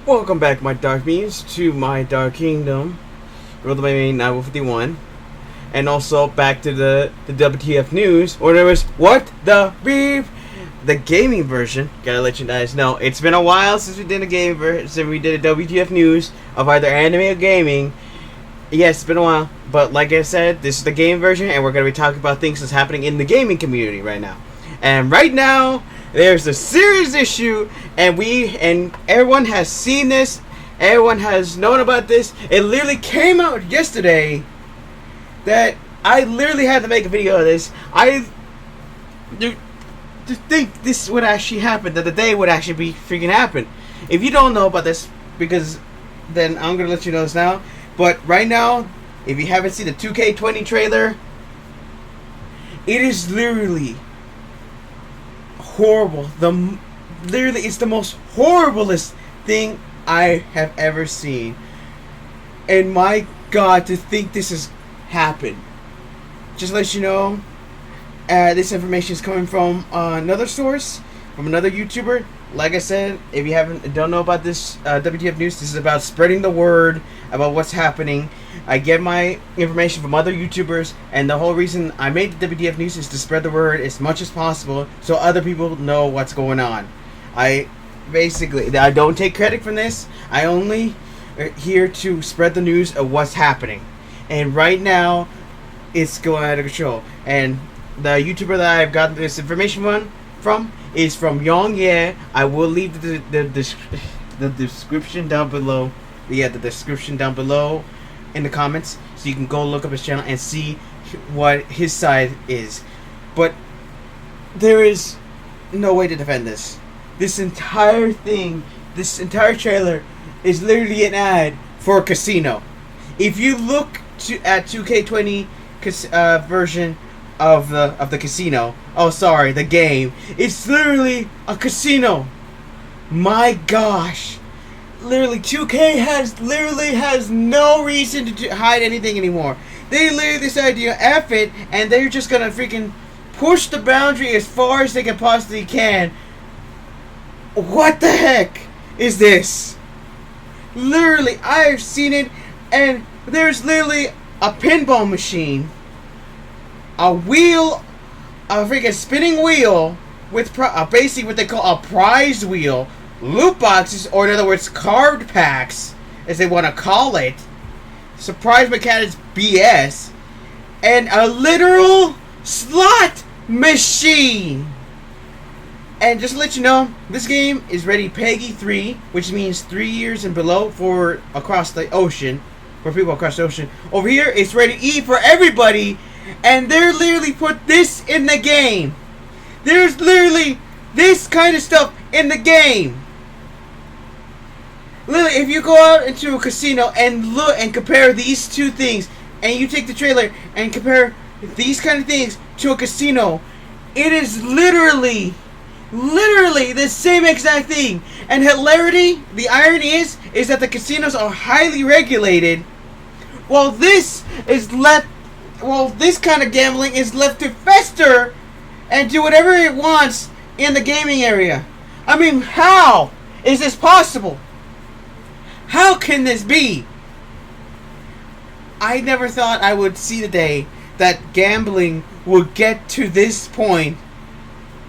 Welcome back, my Dark Beans, to my Dark Kingdom. Ruled by me, 951. And also back to the WTF news, where there was what the beef, the gaming version. Gotta let you guys know, it's been a while since we did a gaming version, since we did a WTF news of either anime or gaming. Yes, it's been a while, but like I said, this is the game version, and we're gonna be talking about things that's happening in the gaming community right now. And right now, there's a serious issue, and everyone has seen this. Everyone has known about this. It literally came out yesterday that I literally had to make a video of this. To think this would actually happen, that the day would actually be freaking happen. If you don't know about this, because then I'm gonna let you know this now. But right now, if you haven't seen the 2K20 trailer, it is literally horrible. Literally, it's the most horriblest thing I have ever seen. And my God, to think this has happened. Just to let you know, this information is coming from another source, from another YouTuber. Like I said, if you don't know about this WTF news, this is about spreading the word about what's happening. I get my information from other YouTubers, and the whole reason I made the WTF news is to spread the word as much as possible so other people know what's going on. I don't take credit from this. I only here to spread the news of what's happening. And right now, it's going out of control. And the YouTuber that I've got this information from is from Yong Ye. I will leave the description down below. The description down below in the comments, so you can go look up his channel and see what his side is. But there is no way to defend this. This entire thing, this entire trailer, is literally an ad for a casino. If you look at 2K20 version of the casino, the game, it's literally a casino. My gosh. Literally, 2K has no reason to hide anything anymore. They literally decided to F it, and they're just gonna freaking push the boundary as far as they can possibly can. What the heck is this? Literally, I've seen it, and there's literally a pinball machine, a wheel, a freaking spinning wheel with basically what they call a prize wheel, loot boxes, or in other words, card packs, as they want to call it, surprise mechanics BS, and a literal slot machine. And just to let you know, this game is rated PEGI 3, which means 3 years and below for across the ocean, for people across the ocean. Over here, it's rated E for everybody, and they're literally put this in the game. There's literally this kind of stuff in the game. Literally, if you go out into a casino and look and compare these two things, and you take the trailer and compare these kind of things to a casino, it is literally the same exact thing. And hilarity, the irony is that the casinos are highly regulated, while this kind of gambling is left to fester and do whatever it wants in the gaming area. I mean, how is this possible? How can this be? I never thought I would see the day that gambling would get to this point.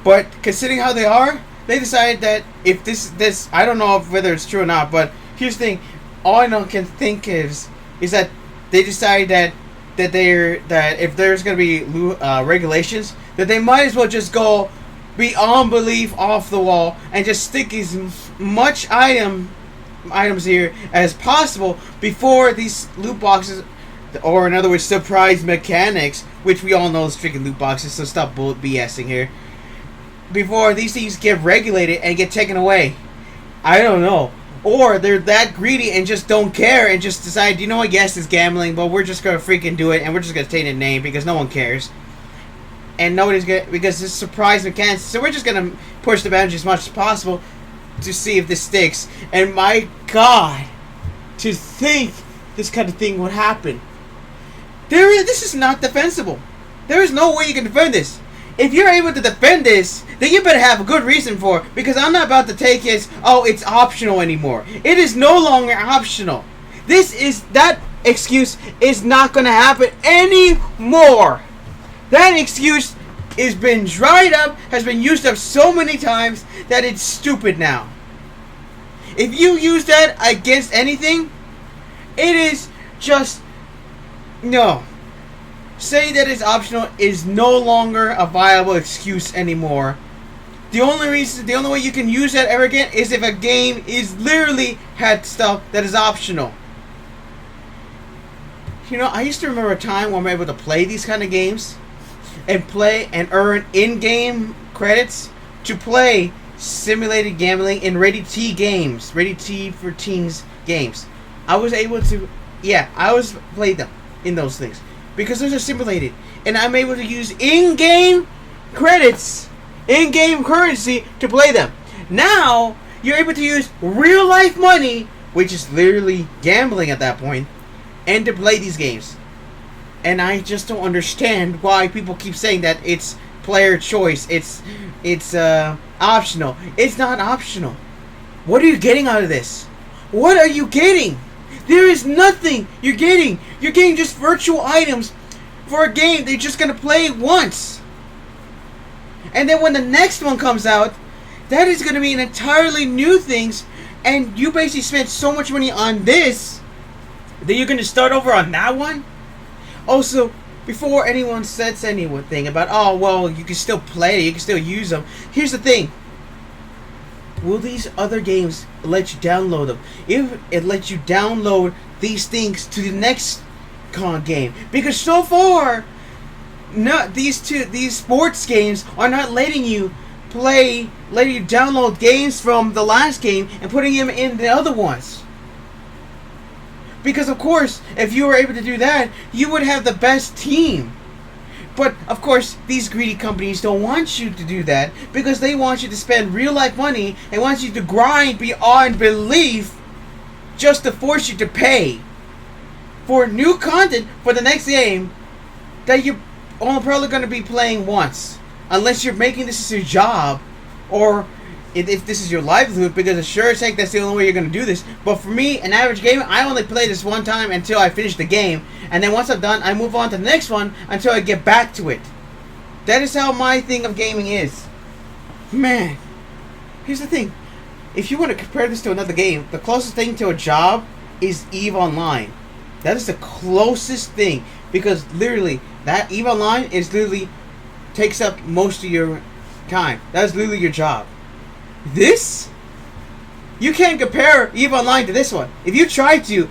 But considering how they are, they decided that if this I don't know whether it's true or not, but here's the thing. All I can think is that they decide that if there's going to be regulations, that they might as well just go beyond belief, off the wall, and just stick as much items here as possible before these loot boxes, or in other words, surprise mechanics, which we all know is freaking loot boxes, so stop BSing here, before these things get regulated and get taken away. I don't know. Or they're that greedy and just don't care and just decide, you know what, yes, it's gambling, but we're just going to freaking do it, and we're just going to take the name because no one cares. And nobody's going to, because it's surprise mechanics, so we're just going to push the boundaries as much as possible to see if this sticks. And my God, to think this kind of thing would happen. This is not defensible. There is no way you can defend this. if you're able to defend this, then you better have a good reason for it, because I'm not about to take it as, oh, it's optional anymore. It is no longer optional. That excuse is not going to happen anymore. That excuse has been dried up, has been used up so many times that it's stupid now. If you use that against anything, it is just, no. Say that it's optional is no longer a viable excuse anymore. The only way you can use that ever again is if a game is literally had stuff that is optional. You know, I used to remember a time when I'm able to play these kind of games and play and earn in-game credits to play simulated gambling in Rated T games, Rated T for teens games. I was able to, played them in those things because those are simulated, and I'm able to use in-game credits, in-game currency to play them. Now you're able to use real-life money, which is literally gambling at that point, and to play these games. And I just don't understand why people keep saying that it's player choice. It's optional. It's not optional. What are you getting out of this? What are you getting? There is nothing you're getting. You're getting just virtual items for a game they're just gonna play once. And then when the next one comes out, that is gonna be an entirely new things, and you basically spent so much money on this that you're gonna start over on that one. Also, before anyone says anything about, oh, well, you can still play, you can still use them, here's the thing. Will these other games let you download them? If it lets you download these things to the next game. Because so far, these sports games are not letting you download games from the last game and putting them in the other ones. Because, of course, if you were able to do that, you would have the best team. But, of course, these greedy companies don't want you to do that because they want you to spend real-life money and want you to grind beyond belief just to force you to pay for new content for the next game that you're only probably going to be playing once. Unless you're making this as your job, or if this is your livelihood, because it's sure as heck that's the only way you're going to do this. But for me, an average gamer, I only play this one time until I finish the game. And then once I'm done, I move on to the next one until I get back to it. That is how my thing of gaming is. Man, here's the thing. If you want to compare this to another game, the closest thing to a job is EVE Online. That is the closest thing. Because literally, that EVE Online is literally takes up most of your time. That is literally your job. This? You can't compare EVE Online to this one. If you try to,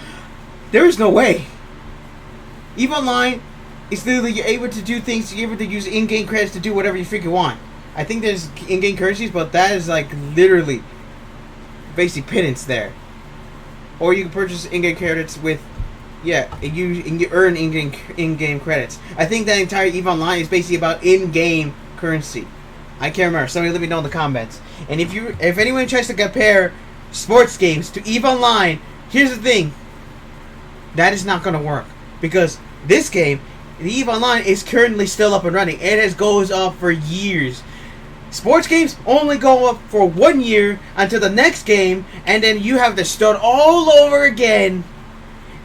there is no way. EVE Online is literally, you're able to do things, you're able to use in-game credits to do whatever you freaking want. I think there's in-game currencies, but that is like literally basically pittance there. Or you can purchase in-game credits with, you earn in-game credits. I think that entire EVE Online is basically about in-game currency. I can't remember. Somebody let me know in the comments. And if anyone tries to compare sports games to EVE Online, here's the thing. That is not going to work. Because this game, the EVE Online, is currently still up and running. It has goes up for years. Sports games only go up for 1 year until the next game, and then you have to start all over again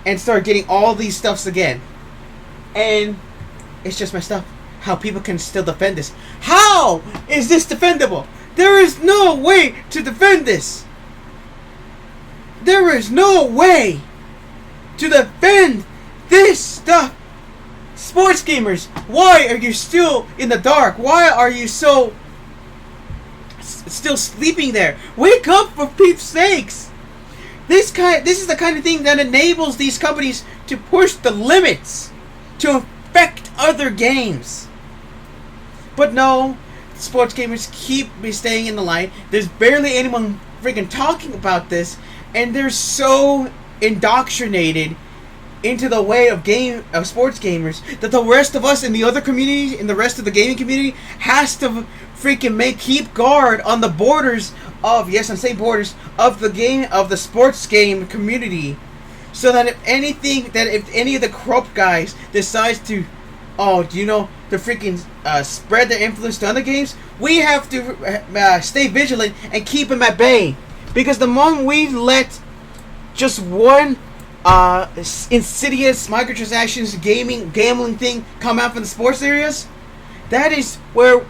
and start getting all these stuffs again. And it's just messed up how people can still defend this. How is this defendable? There is no way to defend this. There is no way to defend this stuff. Sports gamers, why are you still in the dark? Why are you so still sleeping there? Wake up, for peeps sakes. This is the kind of thing that enables these companies to push the limits to affect other games. But no, sports gamers keep staying in the light. There's barely anyone freaking talking about this, and they're so indoctrinated into the way of sports gamers that the rest of us in the other communities, in the rest of the gaming community, has to freaking keep guard on the borders of, yes, I'm saying borders of the sports game community, so that if any of the corrupt guys decides to oh, do you know to freaking spread their influence to other games? We have to stay vigilant and keep them at bay. Because the moment we let just one insidious microtransactions gambling thing come out from the sports areas, that is where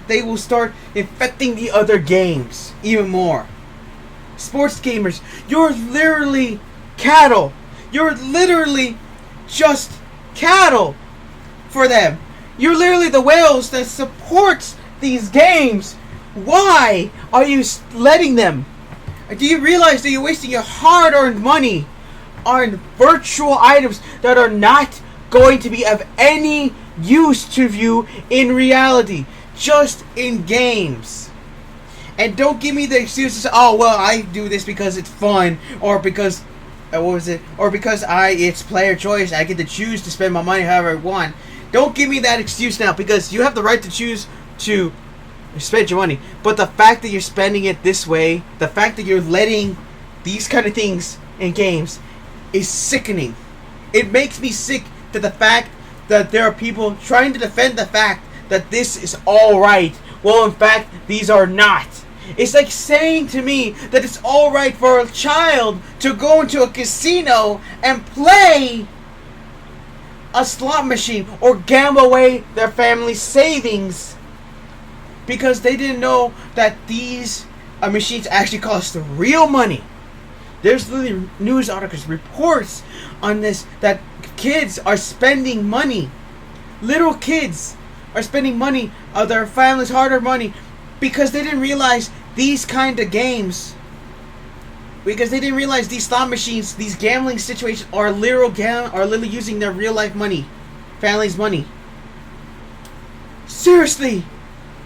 they will start infecting the other games even more. Sports gamers, you're literally cattle. You're literally just cattle for them. You're literally the whales that supports these games. Why are you letting them? Do you realize that you're wasting your hard-earned money on virtual items that are not going to be of any use to you in reality, just in games? And don't give me the excuses, oh, well, I do this because it's fun, or because, what was it, or because it's player choice, I get to choose to spend my money however I want. Don't give me that excuse now, because you have the right to choose to spend your money. But the fact that you're spending it this way, the fact that you're letting these kind of things in games is sickening. It makes me sick to the fact that there are people trying to defend the fact that this is alright. Well, in fact, these are not. It's like saying to me that it's alright for a child to go into a casino and play a slot machine or gamble away their family's savings because they didn't know that these machines actually cost real money. There's literally news articles, reports on this, that kids are spending money. Little kids are spending money of their family's hard-earned money because they didn't realize these kind of games, because they didn't realize these slot machines, these gambling situations are literally using their real life money, family's money. Seriously,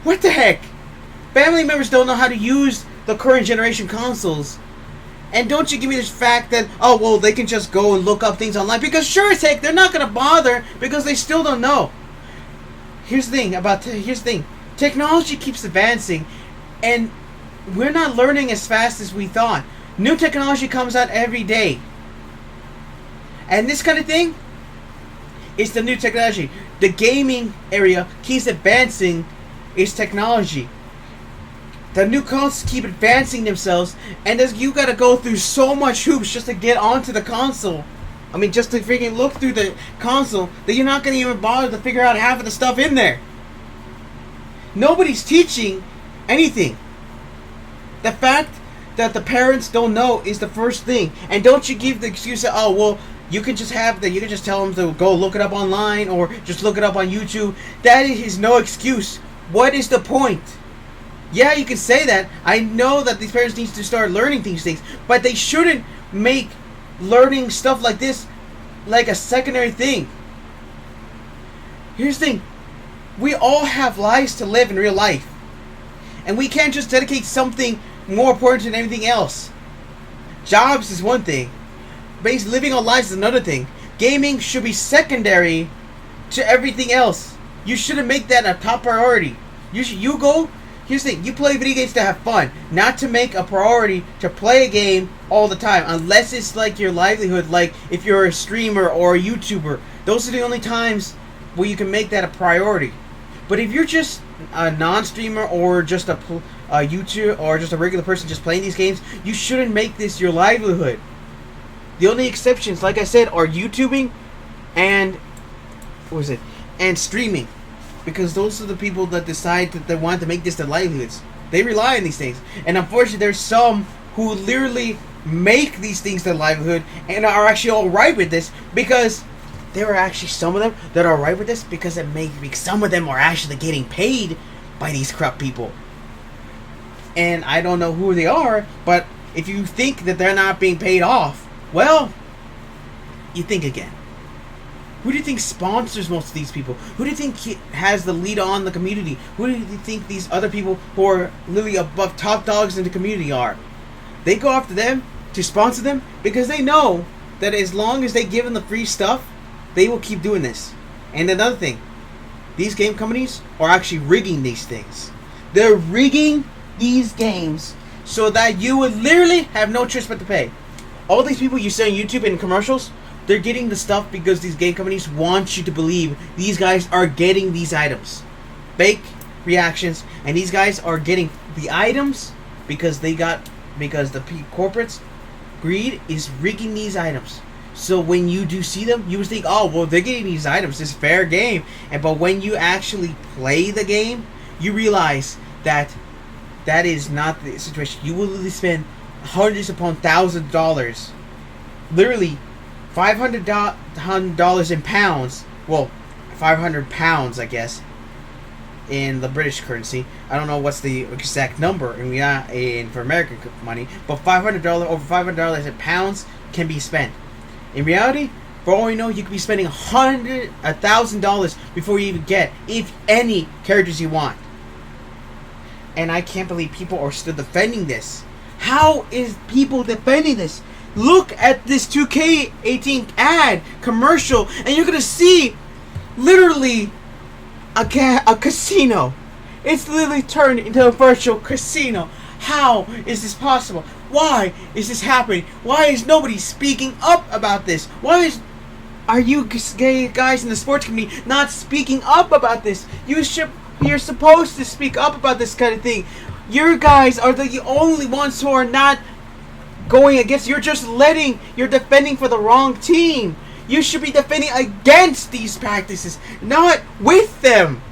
what the heck? Family members don't know how to use the current generation consoles. And don't you give me this fact that, oh, well, they can just go and look up things online, because sure as heck, they're not going to bother because they still don't know. Here's the thing. Technology keeps advancing, and we're not learning as fast as we thought. New technology comes out every day. And this kind of thing is the new technology. The gaming area keeps advancing its technology. The new consoles keep advancing themselves, and you gotta go through so much hoops just to get onto the console. I mean, just to freaking look through the console, that you're not gonna even bother to figure out half of the stuff in there. Nobody's teaching anything. The fact that the parents don't know is the first thing. And don't you give the excuse that, oh, well, you can just tell them to go look it up online or just look it up on YouTube. That is no excuse. What is the point? Yeah, you can say that. I know that these parents need to start learning these things, but they shouldn't make learning stuff like this like a secondary thing. Here's the thing. We all have lives to live in real life. And we can't just dedicate something more important than anything else. Jobs is one thing. Living our lives is another thing. Gaming should be secondary to everything else. You shouldn't make that a top priority. Here's the thing. You play video games to have fun, not to make a priority to play a game all the time. Unless it's like your livelihood, like if you're a streamer or a YouTuber. Those are the only times where you can make that a priority. But if you're just a non-streamer or just a YouTuber or just a regular person just playing these games, you shouldn't make this your livelihood. The only exceptions, like I said, are YouTubing and and streaming, because those are the people that decide that they want to make this their livelihoods. They rely on these things, and unfortunately, there's some who literally make these things their livelihood and are actually all right with this, because there are actually some of them that are right with this because some of them are actually getting paid by these corrupt people. And I don't know who they are, but if you think that they're not being paid off, well, you think again. Who do you think sponsors most of these people? Who do you think has the lead on the community? Who do you think these other people who are literally above top dogs in the community are? They go after them to sponsor them because they know that as long as they give them the free stuff, they will keep doing this. And another thing, these game companies are actually rigging these things. They're rigging these games so that you would literally have no choice but to pay. All these people you see on YouTube in commercials They're getting the stuff because these game companies want you to believe these guys are getting these items. Fake reactions, and these guys are getting the items because the corporates greed is rigging these items. So when you do see them, you would think, oh, well, they're getting these items. It's fair game. But when you actually play the game, you realize that that is not the situation. You will literally spend hundreds upon thousands of dollars. Literally, $500 in pounds. Well, 500 pounds, I guess, in the British currency. I don't know what's the exact number for American money, but over $500 in pounds can be spent. In reality, for all you know, you could be spending $1,000 before you even get, if any, characters you want. And I can't believe people are still defending this. How is people defending this? Look at this 2K18 ad commercial, and you're gonna see literally a casino. It's literally turned into a virtual casino. How is this possible? Why is this happening? Why is nobody speaking up about this? Are you guys in the sports community not speaking up about this? You're supposed to speak up about this kind of thing. You guys are the only ones who are not going against. You're defending for the wrong team. You should be defending against these practices, not with them.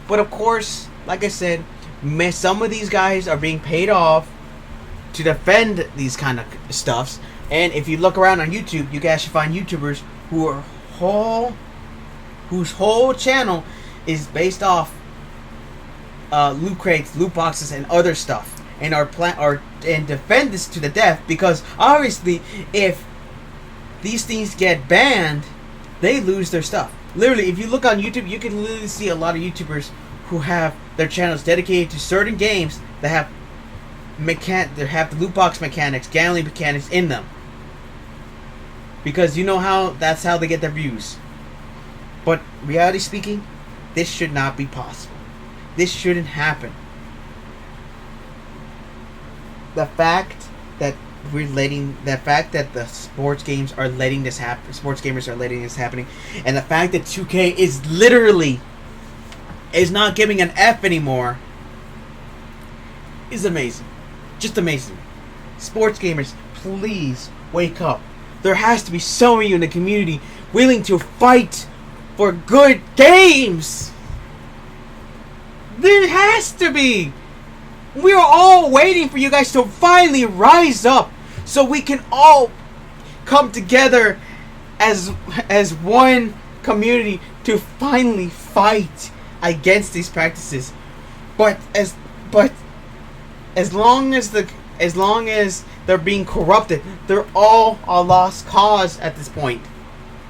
But of course, like I said, some of these guys are being paid off to defend these kind of stuffs. And if you look around on YouTube, you can actually find YouTubers whose whole channel is based off loot crates, loot boxes, and other stuff, and and defend this to the death, because obviously, if these things get banned, they lose their stuff. Literally, if you look on YouTube, you can literally see a lot of YouTubers who have their channels dedicated to certain games that have the loot box mechanics, gambling mechanics in them. Because that's how they get their views. But reality speaking, this should not be possible. This shouldn't happen. The fact that the sports gamers are letting this happening, and the fact that 2K is not giving an F anymore, is amazing. Just amazing. Sports gamers, please wake up. There has to be some of you in the community willing to fight for good games. There has to be. We are all waiting for you guys to finally rise up, so we can all come together as one community to finally fight against these practices. But as long as they're being corrupted, they're all a lost cause at this point.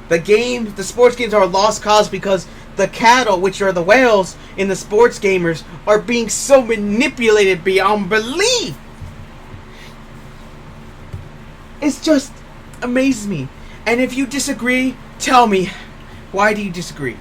The sports games are a lost cause because the cattle, which are the whales in the sports gamers, are being so manipulated beyond belief. It's just amazes me. And if you disagree, tell me, why do you disagree?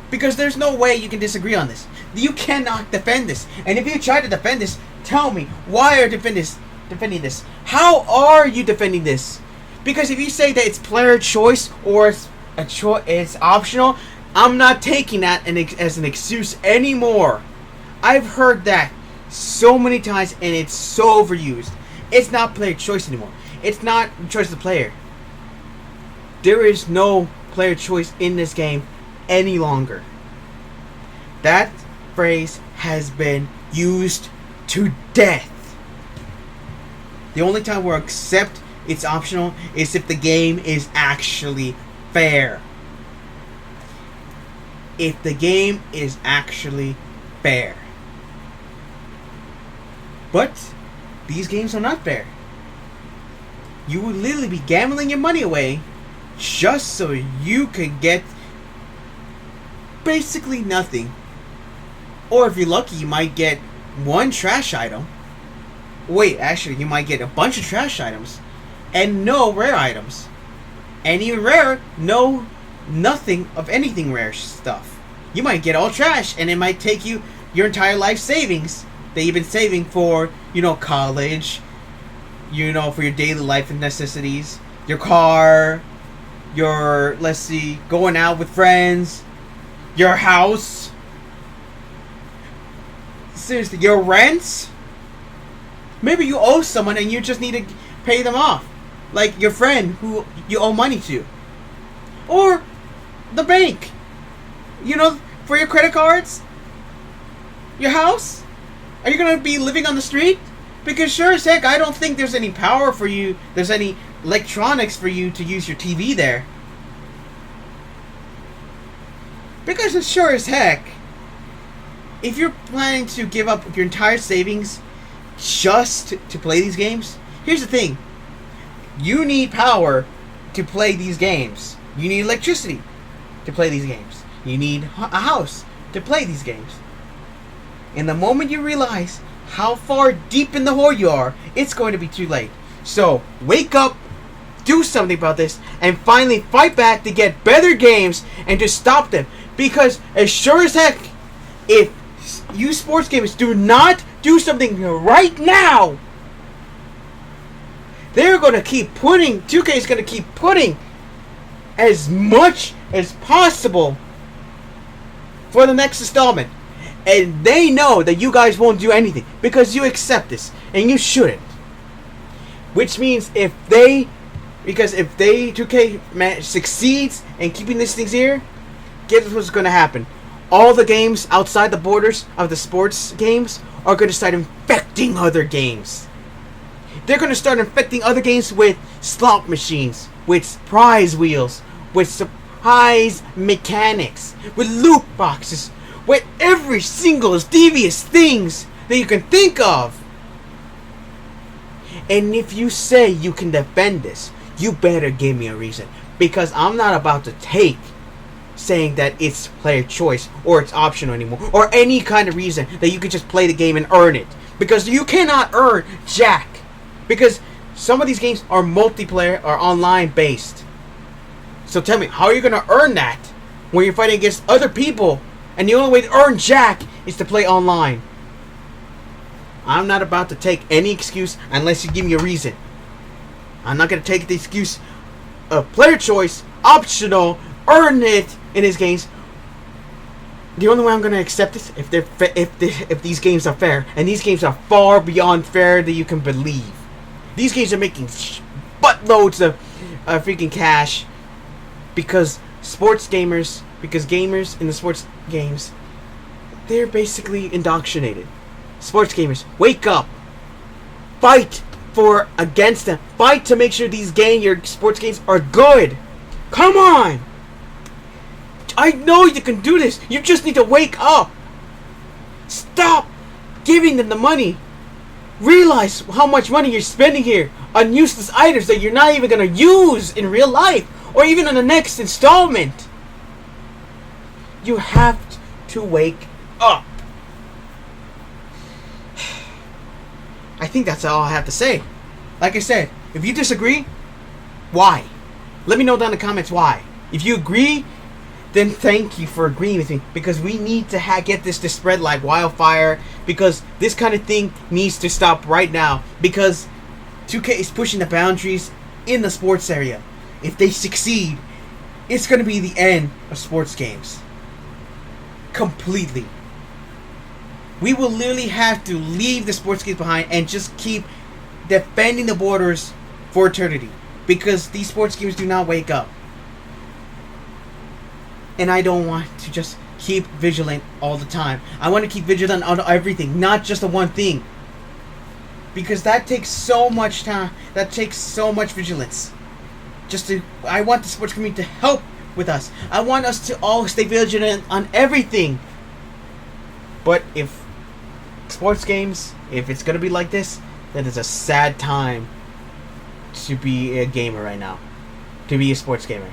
Because there's no way you can disagree on this. You cannot defend this. And if you try to defend this, tell me, why are you defending this? How are you defending this? Because if you say that it's player choice or it's optional, I'm not taking that as an excuse anymore. I've heard that so many times, and it's so overused. It's not player choice anymore. It's not the choice of the player. There is no player choice in this game any longer. That phrase has been used to death. The only time we'll accept it's optional is if the game is actually fair. If the game is actually fair. But these games are not fair. You would literally be gambling your money away just so you could get basically nothing. Or if you're lucky, you might get one trash item. Wait, actually, you might get a bunch of trash items and no rare items. And even rarer, nothing of anything rare stuff. You might get all trash, and it might take you your entire life savings that you've been saving for, college, for your daily life and necessities. your car, your, let's see, going out with friends, your house, seriously, your rents. Maybe you owe someone and you just need to pay them off, like your friend who you owe money to, or the bank, you know, for your credit cards, your house. Are you gonna be living on the street? Because sure as heck, I don't think there's any power for you, there's any electronics for you to use your TV there. Because it's sure as heck, if you're planning to give up your entire savings just to play these games, here's the thing. You need power to play these games. You need electricity to play these games. You need a house to play these games. And the moment you realize how far deep in the hole you are, it's going to be too late. So, wake up, do something about this, and finally fight back to get better games and to stop them. Because as sure as heck, if you sports gamers do not do something right now, they're going to keep putting, 2K is going to keep putting as much as possible for the next installment. And they know that you guys won't do anything because you accept this, and you shouldn't. Which means if they 2K succeeds in keeping these things here, guess what's going to happen? All the games outside the borders of the sports games are going to start infecting other games. They're going to start infecting other games with slot machines, with prize wheels, with surprise mechanics, with loot boxes, with every single devious things that you can think of. And if you say you can defend this, you better give me a reason. Because I'm not about to take saying that it's player choice or it's optional anymore, or any kind of reason that you can just play the game and earn it. Because you cannot earn jack. Because some of these games are multiplayer or online based. So tell me, how are you going to earn that when you're fighting against other people and the only way to earn jack is to play online? I'm not about to take any excuse unless you give me a reason. I'm not going to take the excuse of player choice, optional, earn it in these games. The only way I'm going to accept this if these games are fair, and these games are far beyond fair that you can believe. These games are making buttloads of freaking cash because gamers in the sports games, they're basically indoctrinated. Sports gamers, wake up, fight against them, fight to make sure your sports games are good. Come on! I know you can do this. You just need to wake up. Stop giving them the money. Realize how much money you're spending here on useless items that you're not even going to use in real life or even on the next installment. You have to wake up. I think that's all I have to say. Like I said, if you disagree, why? Let me know down in the comments why. If you agree, then thank you for agreeing with me, because we need to get this to spread like wildfire, because this kind of thing needs to stop right now, because 2K is pushing the boundaries in the sports area. If they succeed, it's going to be the end of sports games. Completely. We will literally have to leave the sports games behind and just keep defending the borders for eternity, because these sports games do not wake up. And I don't want to just keep vigilant all the time. I want to keep vigilant on everything, not just the one thing. Because that takes so much time. That takes so much vigilance. I want the sports community to help with us. I want us to all stay vigilant on everything. But if sports games, if it's going to be like this, then it's a sad time to be a gamer right now. To be a sports gamer.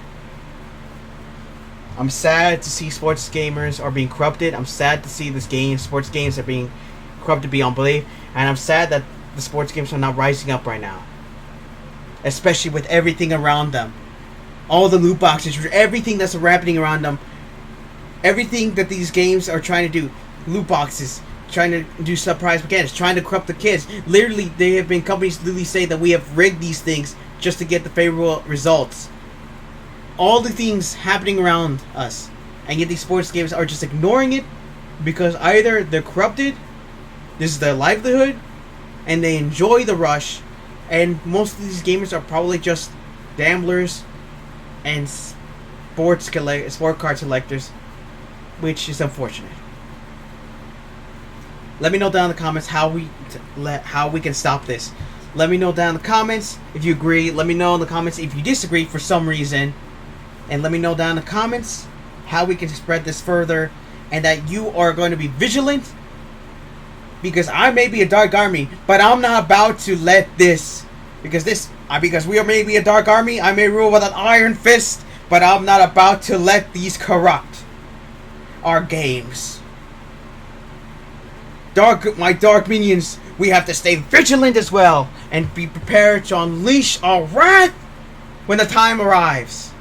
I'm sad to see sports gamers are being corrupted. I'm sad to see sports games are being corrupted beyond belief. And I'm sad that the sports games are not rising up right now. Especially with everything around them. All the loot boxes, everything that's happening around them. Everything that these games are trying to do. Loot boxes, trying to do surprise mechanics, trying to corrupt the kids. Literally, there have been companies literally say that we have rigged these things just to get the favorable results. All the things happening around us, and yet these sports games are just ignoring it because either they're corrupted, this is their livelihood, and they enjoy the rush, and most of these gamers are probably just gamblers and sport card collectors, which is unfortunate. Let me know down in the comments how we can stop this. Let me know down in the comments if you agree. Let me know in the comments if you disagree for some reason. And let me know down in the comments how we can spread this further, and that you are going to be vigilant, because I may be a dark army, but I'm not about to let this, because we are maybe a dark army, I may rule with an iron fist, but I'm not about to let these corrupt our games. My dark minions, we have to stay vigilant as well, and be prepared to unleash our wrath when the time arrives.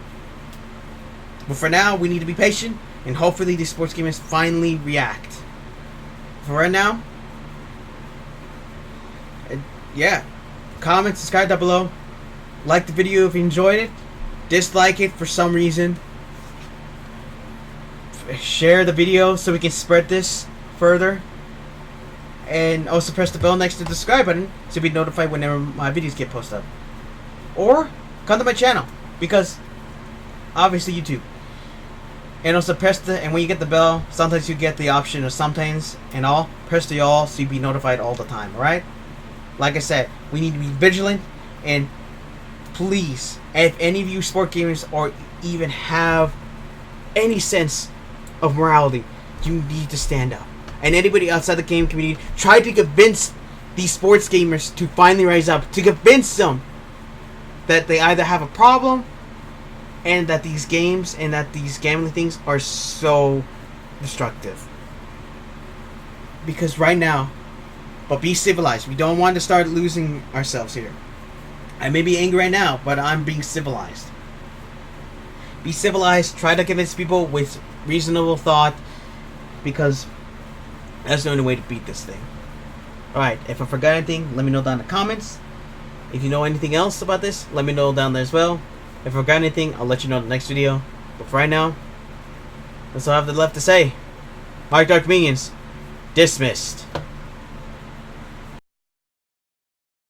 But for now, we need to be patient, and hopefully these sports gamers finally react. For right now, yeah, comment, subscribe down below, like the video if you enjoyed it, dislike it for some reason, share the video so we can spread this further, and also press the bell next to the subscribe button so you'll be notified whenever my videos get posted up. Or come to my channel, because obviously YouTube. And also press and when you get the bell, sometimes you get the option of sometimes and all. Press the all so you'll be notified all the time, alright? Like I said, we need to be vigilant, and please, if any of you sport gamers or even have any sense of morality, you need to stand up. And anybody outside the game community, try to convince these sports gamers to finally rise up, to convince them that they either have a problem and that these games and that these gambling things are so destructive. Because right now, but be civilized. We don't want to start losing ourselves here. I may be angry right now, but I'm being civilized. Be civilized. Try to convince people with reasonable thought, because that's the only way to beat this thing. Alright, if I forgot anything, let me know down in the comments. If you know anything else about this, let me know down there as well. If I forgot anything, I'll let you know in the next video. But for right now, that's all I have left to say. My Dark Minions, dismissed.